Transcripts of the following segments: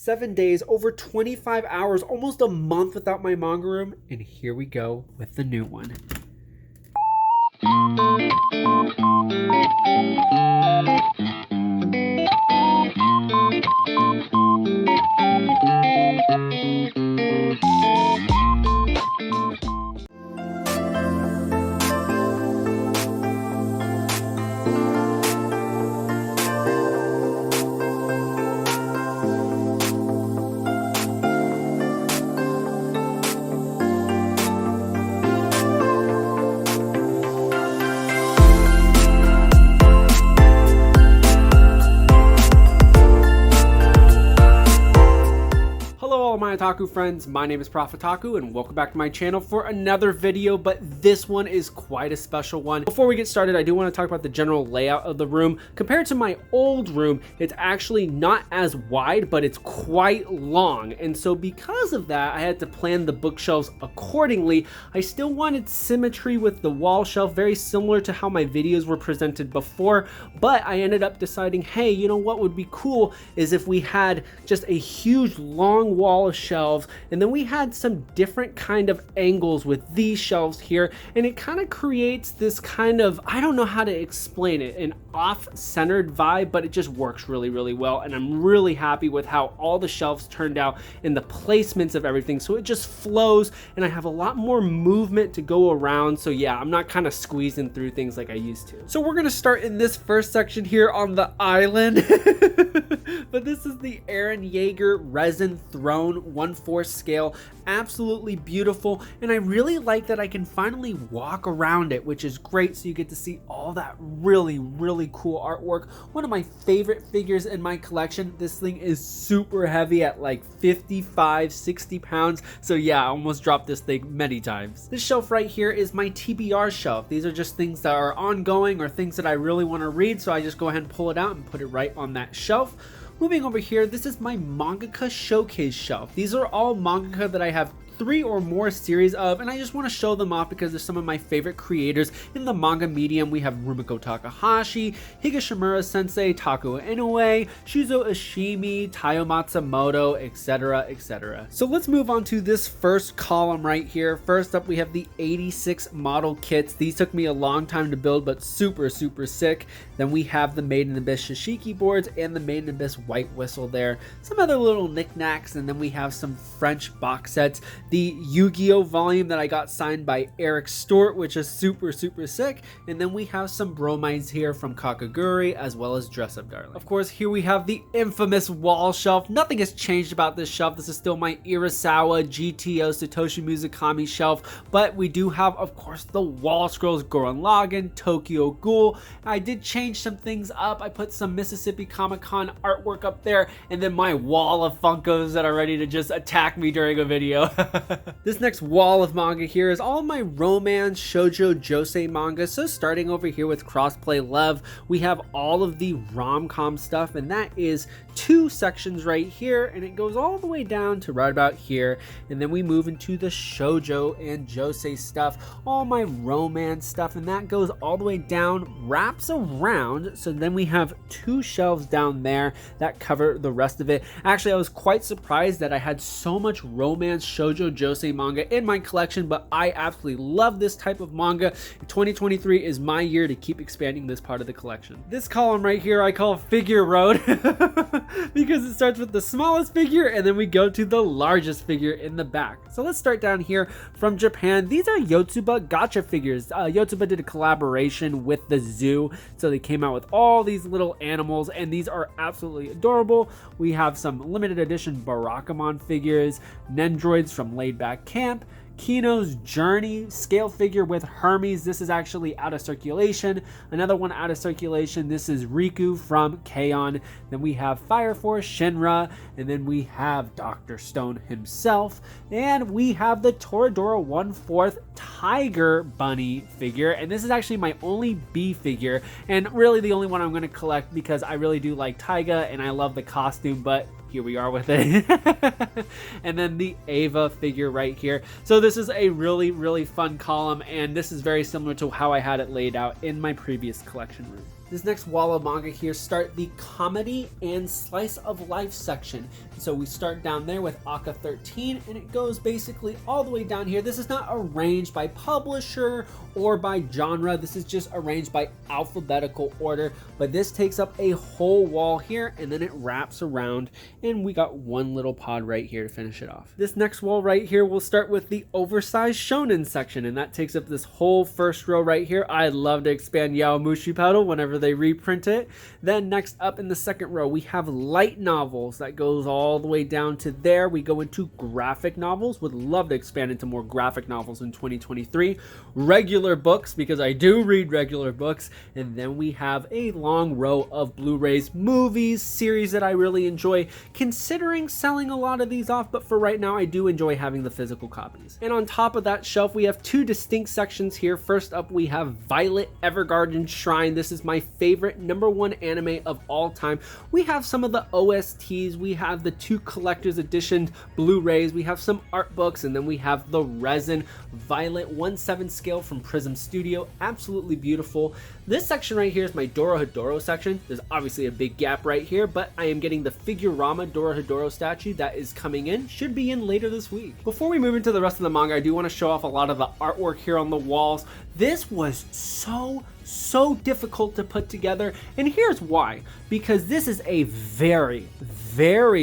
7 days, over 25 hours, almost a month without my manga room, and here we go with the new one. My otaku friends, my name is Profitaku and welcome back to my channel for another video, but this one is quite a special one. Before we get started, I do want to talk about the general layout of the room. Compared to my old room, it's actually not as wide, but it's quite long, and so because of that, I had to plan the bookshelves accordingly. I still wanted symmetry with the wall shelf, very similar to how my videos were presented before, but I ended up deciding, hey, you know what would be cool is if we had just a huge long wall of shelves, and then we had some different kind of angles with these shelves here, and it kind of creates this kind of, I don't know how to explain it, an off-centered vibe, but it just works really well, and I'm really happy with how all the shelves turned out and the placements of everything, so it just flows, and I have a lot more movement to go around, so yeah, I'm not kind of squeezing through things like I used to. So we're gonna start in this first section here on the island, but this is the Eren Yeager resin throne 1/4 scale, absolutely beautiful, and I really like that I can finally walk around it, which is great, so you get to see all that really cool artwork. One of my favorite figures in my collection. This thing is super heavy at like 55-60 pounds, so yeah, I almost dropped this thing many times. This shelf right here is my TBR shelf. These are just things that are ongoing or things that I really want to read, so I just go ahead and pull it out and put it right on that shelf. Moving over here, this is my Mangaka Showcase shelf. These are all mangaka that I have 3 or more series of, and I just want to show them off because they're some of my favorite creators in the manga medium. We have Rumiko Takahashi, Higashimura Sensei, Taku Inoue, Shuzo Ishimi, Taiyo Matsumoto, etc. So let's move on to this first column right here. First up, we have the 86 model kits. These took me a long time to build, but super sick. Then we have the Made in Abyss Shishiki boards and the Made in Abyss White Whistle there. Some other little knickknacks, and then we have some French box sets. The Yu-Gi-Oh volume that I got signed by Eric Stort, which is super sick. And then we have some bromides here from Kakaguri, as well as Dress Up Darling. Of course, here we have the infamous wall shelf. Nothing has changed about this shelf. This is still my Urasawa GTO Satoshi Muzukami shelf, but we do have, of course, the wall scrolls, Gurren Lagann, Tokyo Ghoul. I did change some things up. I put some Mississippi Comic-Con artwork up there, and then my wall of Funkos that are ready to just attack me during a video. This next wall of manga here is all my romance, shoujo, josei manga. So starting over here with Crossplay Love, we have all of the rom-com stuff, and that is 2 sections right here, and it goes all the way down to right about here, and then we move into the shoujo and josei stuff, all my romance stuff, and that goes all the way down, wraps around, so then we have 2 shelves down there that cover the rest of it. Actually, I was quite surprised that I had so much romance, shoujo, josei manga in my collection, but I absolutely love this type of manga. 2023 is my year to keep expanding this part of the collection. This column right here I call Figure Road because it starts with the smallest figure and then we go to the largest figure in the back. So let's start down here from Japan. These are Yotsuba gacha figures. Yotsuba did a collaboration with the zoo, so they came out with all these little animals, and these are absolutely adorable. We have some limited edition Barakamon figures, Nendroids from Laid Back Camp, Kino's Journey scale figure with Hermes. This is actually out of circulation. Another one out of circulation. This is Riku from K-On! Then we have Fire Force Shinra, and then we have Dr. Stone himself, and we have the Toradora 1/4 Tiger Bunny figure, and this is actually my only B figure, and really the only one I'm going to collect because I really do like Taiga and I love the costume, but here we are with it. And then the Ava figure right here. So this is a really fun column, and this is very similar to how I had it laid out in my previous collection room. This next wall of manga here start the comedy and slice of life section. So we start down there with Aka 13 and it goes basically all the way down here. This is not arranged by publisher or by genre. This is just arranged by alphabetical order, but this takes up a whole wall here and then it wraps around and we got one little pod right here to finish it off. This next wall right here will start with the oversized Shounen section and that takes up this whole first row right here. I love to expand Yaomushi Pedal whenever they reprint it. Then next up in the second row we have light novels that goes all the way down to there. We go into graphic novels. Would love to expand into more graphic novels in 2023. Regular books, because I do read regular books, and then we have a long row of Blu-rays, movies, series that I really enjoy, considering selling a lot of these off, but for right now I do enjoy having the physical copies. And on top of that shelf we have two distinct sections here. First up we have Violet Evergarden Shrine. This is my favorite #1 anime of all time. We have some of the OSTs, we have the two collector's edition Blu-rays, we have some art books, and then we have the resin Violet 1/7 scale from Prism Studio. Absolutely beautiful. This section right here is my Dorohedoro section. There's obviously a big gap right here, but I am getting the Figurama Dorohedoro statue that is coming in. Should be in later this week. Before we move into the rest of the manga, I do want to show off a lot of the artwork here on the walls. This was so difficult to put together, and here's why. Because this is a very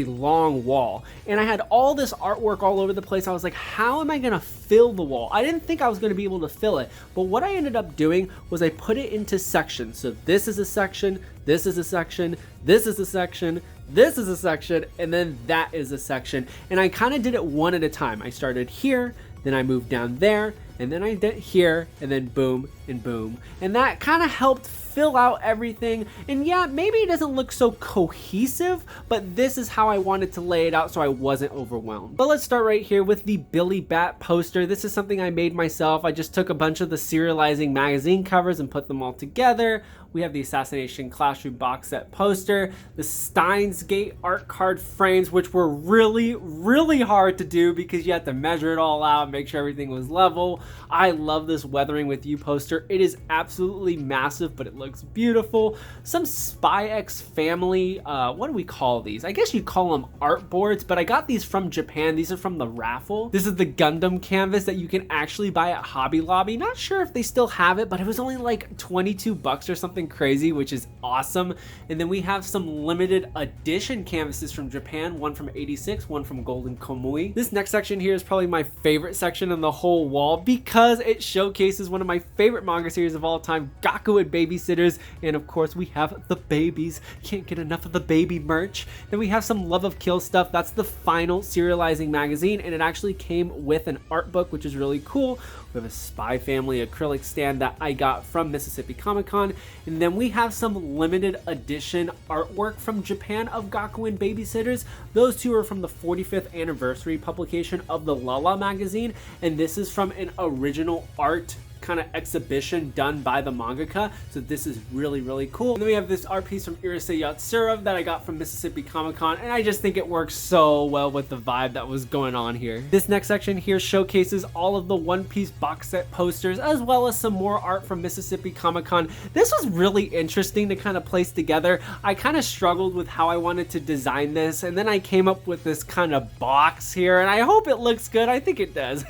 long wall, and I had all this artwork all over the place. I was like, how am I gonna fill the wall? I didn't think I was gonna be able to fill it, but what I ended up doing was I put it into sections. So this is a section, this is a section, this is a section, this is a section, and then that is a section. And I kind of did it one at a time. I started here, then I moved down there, and then I did here, and then boom and boom. And that kind of helped fill out everything. And yeah, maybe it doesn't look so cohesive, but this is how I wanted to lay it out so I wasn't overwhelmed. But let's start right here with the Billy Bat poster. This is something I made myself. I just took a bunch of the serializing magazine covers and put them all together. We have the Assassination Classroom box set poster, the Steins Gate art card frames, which were really hard to do because you had to measure it all out, make sure everything was level. I love this Weathering With You poster. It is absolutely massive, but it looks beautiful. Some Spy X Family, what do we call these? I guess you'd call them art boards, but I got these from Japan. These are from the raffle. This is the Gundam canvas that you can actually buy at Hobby Lobby. Not sure if they still have it, but it was only like 22 bucks or something crazy, which is awesome. And then we have some limited edition canvases from Japan, one from 86, one from Golden Komui. This next section here is probably my favorite section on the whole wall because it showcases one of my favorite manga series of all time, Gaku and Babysitters, and of course we have the babies. Can't get enough of the baby merch. Then we have some Love of Kill stuff. That's the final serializing magazine, and it actually came with an art book, which is really cool. We have a Spy Family acrylic stand that I got from Mississippi Comic-Con, and then we have some limited edition artwork from Japan of Gaku and Babysitters. Those two are from the 45th anniversary publication of the Lala magazine, and this is from an original art kind of exhibition done by the mangaka, so this is really cool. And then we have this art piece from Irise Yatsura that I got from Mississippi Comic-Con, and I just think it works so well with the vibe that was going on here. This next section here showcases all of the One Piece box set posters, as well as some more art from Mississippi Comic-Con. This was really interesting to kind of place together. I kind of struggled with how I wanted to design this, and then I came up with this kind of box here, and I hope it looks good. I think it does.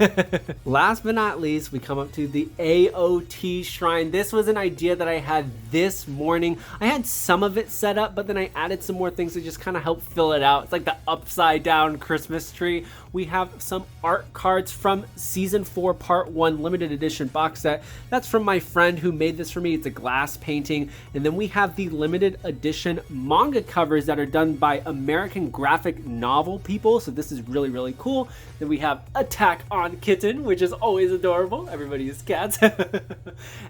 Last but not least, we come up to the AOT Shrine. This was an idea that I had this morning. I had some of it set up, but then I added some more things to just kind of help fill it out. It's like the upside down Christmas tree. We have some art cards from Season 4 Part 1 limited edition box set. That's from my friend who made this for me. It's a glass painting. And then we have the limited edition manga covers that are done by American graphic novel people. So this is really cool. Then we have Attack on Kitten, which is always adorable. Everybody is cats.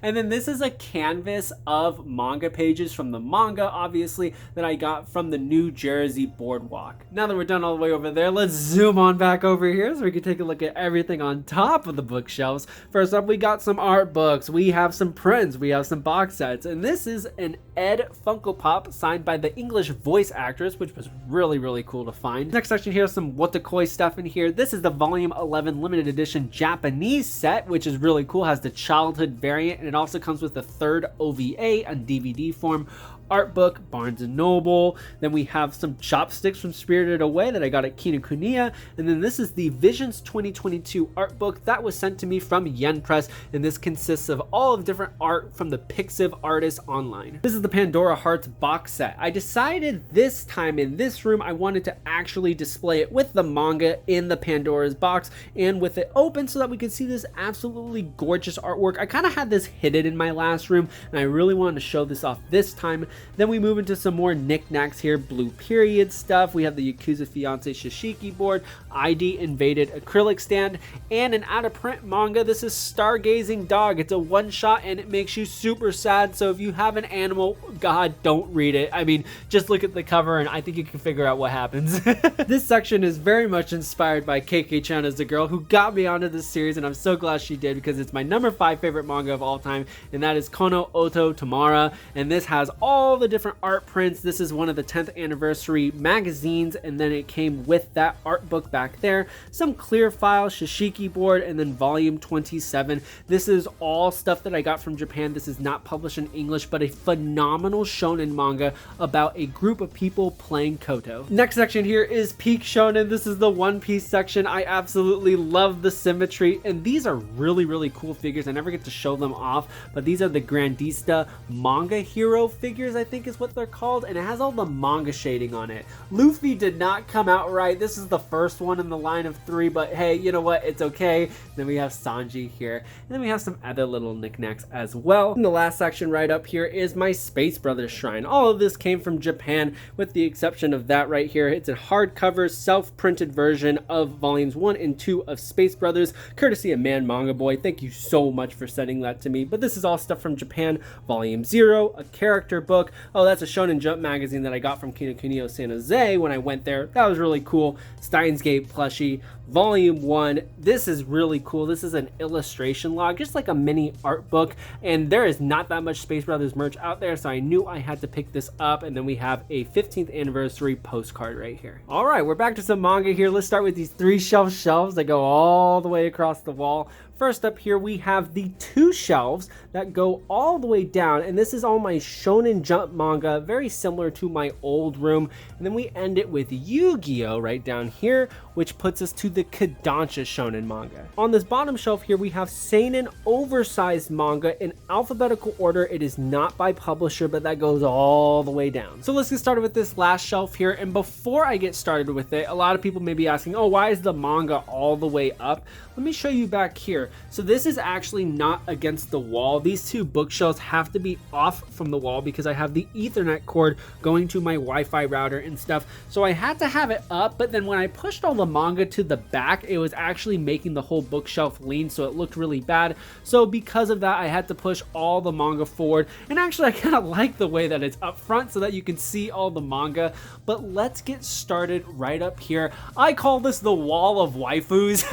And then this is a canvas of manga pages from the manga, obviously, that I got from the New Jersey Boardwalk. Now that we're done all the way over there, let's zoom on back over here so we can take a look at everything on top of the bookshelves. First up, we got some art books, we have some prints, we have some box sets, and this is an Ed Funko Pop signed by the English voice actress, which was really cool to find. Next section here is some Wotakoi stuff in here. This is the volume 11 limited edition Japanese set, which is really cool. Has the the childhood variant, and it also comes with a third OVA on DVD form, art book, Barnes & Noble. Then we have some chopsticks from Spirited Away that I got at Kinokuniya. And then this is the Visions 2022 art book that was sent to me from Yen Press. And this consists of all of different art from the Pixiv artists online. This is the Pandora Hearts box set. I decided this time in this room, I wanted to actually display it with the manga in the Pandora's box and with it open so that we could see this absolutely gorgeous artwork. I kind of had this hidden in my last room and I really wanted to show this off this time. Then we move into some more knickknacks here, Blue Period stuff. We have the Yakuza Fiance Shishiki board, ID Invaded acrylic stand, and an out-of-print manga. This is Stargazing Dog. It's a one-shot and it makes you super sad. So if you have an animal, God, don't read it. I mean, just look at the cover and I think you can figure out what happens. This section is very much inspired by KK-chan as the girl who got me onto this series, and I'm so glad she did because it's my number 5 favorite manga of all time, and that is Kono Oto Tamara. And this has all the different art prints. This is one of the 10th anniversary magazines, and then it came with that art book back there, some clear file, Shishiki board, and then volume 27. This is all stuff that I got from Japan. This is not published in English, but a phenomenal shonen manga about a group of people playing Koto. Next section here is Peak Shonen. This is the One Piece section. I absolutely love the symmetry, and these are really cool figures. I never get to show them off, but these are the Grandista manga hero figures, I think is what they're called, and it has all the manga shading on it. Luffy did not come out right. This is the first one in the line of 3, but hey, you know what? It's okay. Then we have Sanji here, and then we have some other little knickknacks as well. And the last section right up here is my Space Brothers shrine. All of this came from Japan, with the exception of that right here. It's a hardcover, self-printed version of volumes 1 and 2 of Space Brothers, courtesy of Man Manga Boy. Thank you so much for sending that to me. But this is all stuff from Japan. Volume 0, a character book. Oh, that's a Shonen Jump magazine that I got from Kinokuniya San Jose when I went there. That was really cool. Steins Gate plushie. Volume 1. This is really cool. This is an illustration log, just like a mini art book, and there is not that much Space Brothers merch out there, so I knew I had to pick this up. And then we have a 15th anniversary postcard right here. All right, we're back to some manga here. Let's start with these 3 shelves that go all the way across the wall. First up here, we have the 2 shelves that go all the way down, and this is all my Shonen Jump manga, very similar to my old room. And then we end it with Yu-Gi-Oh! Right down here, which puts us to the Kodansha Shonen manga. On this bottom shelf here, we have Seinen Oversized manga in alphabetical order. It is not by publisher, but that goes all the way down. So let's get started with this last shelf here. And before I get started with it, a lot of people may be asking, oh, why is the manga all the way up? Let me show you back here. So this is actually not against the wall. These 2 bookshelves have to be off from the wall because I have the Ethernet cord going to my Wi-Fi router and stuff. So I had to have it up, but then when I pushed all the manga to the back, it was actually making the whole bookshelf lean, so it looked really bad. So because of that, I had to push all the manga forward. And actually, I kind of like the way that it's up front so that you can see all the manga. But let's get started right up here. I call this the wall of waifus.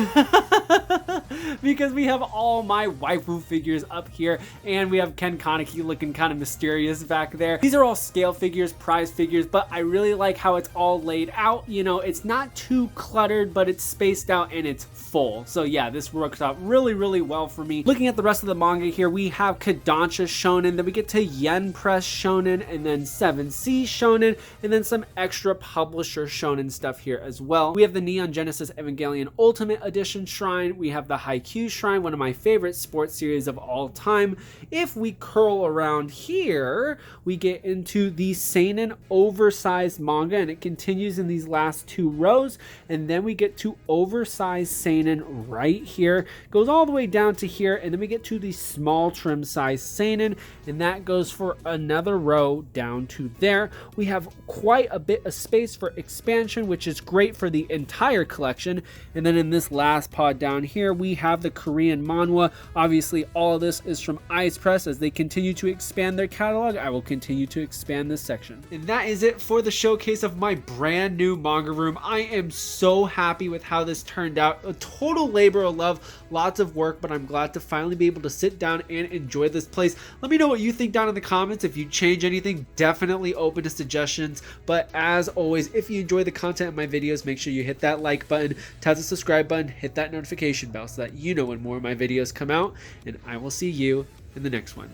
Because we have all my waifu figures up here, and we have Ken Kaneki looking kind of mysterious back there. These are all scale figures, prize figures, but I really like how it's all laid out. You know, it's not too cluttered, but it's spaced out and it's full. So yeah, this works out really well for me. Looking at the rest of the manga here, we have Kodansha Shonen, then we get to Yen Press Shonen, and then 7C Shonen, and then some extra publisher Shonen stuff here as well. We have the Neon Genesis Evangelion Ultimate Edition shrine. We have the Haikyuu shrine, one of my favorite sports series of all time. If we curl around here, we get into the Seinen Oversized manga, and it continues in these last 2 rows, and then we get to Oversized Seinen right here. Goes all the way down to here, and then we get to the small trim size Seinen, and that goes for another row down to there. We have quite a bit of space for expansion, which is great for the entire collection. And then in this last pod down here, we have the Korean manhwa. Obviously, all of this is from Ice Press. As they continue to expand their catalog, I will continue to expand this section. And that is it for the showcase of my brand new manga room. I am so happy with how this turned out. A total labor of love, lots of work, but I'm glad to finally be able to sit down and enjoy this place. Let me know what you think down in the comments. If you change anything, definitely open to suggestions. But as always, if you enjoy the content of my videos, make sure you hit that like button, tap the subscribe button, hit that notification bell so that let you know when more of my videos come out, and I will see you in the next one.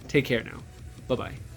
Take care now. Bye-bye.